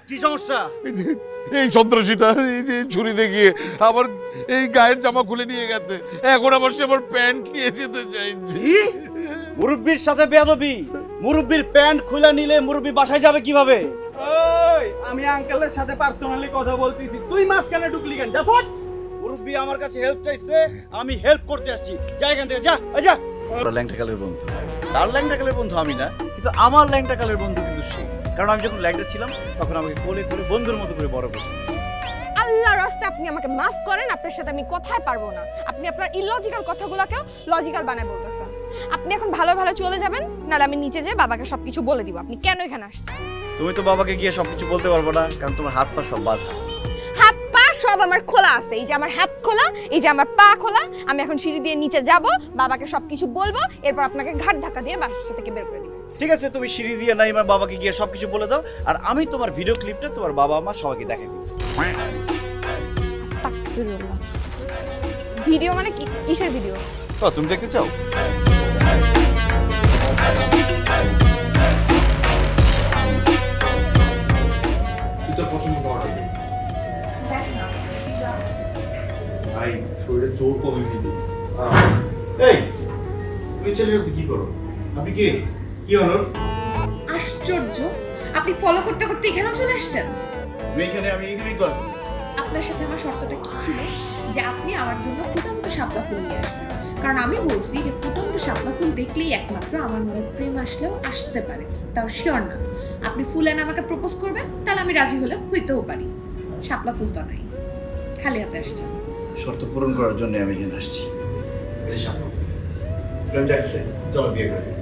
কি সমস্যা? এই সন্ত্রাসীটা এই যে ছুরি দেখিয়ে আবার এই গায়ের জামা খুলে নিয়ে গেছে, এখন আবার সে আমার প্যান্ট নিয়ে যেতে চাইছে। মুরব্বির সাথে বেয়াদবি। মুরব্বির প্যান্ট খুলে নিলে মুরব্বি বাসায় যাবে কিভাবে? ওই আমি আঙ্কেলের সাথে পার্সোনালি কথা বলতেছি, তুই মাঝখানে ঢুকলি কেন? যা ফট। মুরব্বি আমার কাছে হেল্প চাইছে, আমি হেল্প করতে আসছি। যা এখান থেকে, যা যা। ল্যাংটাকালের বন্ধু, তার ল্যাংটাকালের বন্ধু আমি না, কিন্তু আমার ল্যাংটাকালের বন্ধু কিন্তু সে। কারণ আমি যখন ল্যাংটা ছিলাম তখন আমাকে কোলে করে বন্ধুর মতো করে বড় করছে। আল্লাহর রাস্তায় আপনি আমাকে মাফ করেন, আপনার সাথে আমি কথাই পারবো না। আপনি আপনার ইলজিক্যাল কথাগুলোকেও লজিক্যাল বানায় বলতেছেন। আপনি এখন ভালো ভালো চলে যাবেন, নাহলে আমি নিচে যেয়ে বাবাকে সবকিছু বলে দিব আপনি কেন এখানে আসছেন। তুমি তো বাবাকে গিয়ে সবকিছু বলতে পারবো না, কারণ তোমার হাত পা সব বাঁধা। হাত পা সব আমার খোলা আছে, এই যে আমার হাত খোলা, এই যে আমার পা খোলা। আমি এখন সিঁড়ি দিয়ে নিচে যাব, বাবাকে সবকিছু বলবো, এরপর আপনাকে ঘাট ধাক্কা দিয়ে বাসা থেকে বের করে দিব। ঠিক আছে, তুমি সিঁড়ি দিয়ে নাই আমার বাবাকে গিয়ে সবকিছু বলে দাও, আর আমি তোমার ভিডিও ক্লিপটা তোমার বাবা মা সবাইকে দেখাই দিব। আস্তাগফিরুল্লাহ। ভিডিও মানে কি? কিসের ভিডিও? তো তুমি দেখতে চাও? তুই তোর পছন্দ করাটাই দে। ভাই শরীরে জোর কমে নিবি। এই তুমি ছেলের সাথে কি করো? আপনি কি কি অনর? আশ্চর্য, আপনি ফলো করতে করতে এখানেও চলে আসছেন। তুমি এখানে, আমি এখানেই তো আছি। আপনার সাথে আমার শর্তটা কি ছিল যে আপনি আমার জন্য ফুটন্ত শাপলা ফুল নিয়ে আসবেন, কারণ আমি বলছি যে ফুটন্ত শাপলা ফুল দেখলেই একমাত্র আমার মনে প্রেম আসলেও আসতে পারে, তাও শিওর না। আপনি ফুল এনে আমাকে প্রপোজ করবেন, তাহলে আমি রাজি হলে হইতেও পারি। শাপলা ফুল তো নাই, খালি হাতে আসছেন। শর্ত পূরণ করার জন্য আমি এখানে আসছি। এই সামনে প্রেম দেখছে, চলো বিয়ে করে দিই।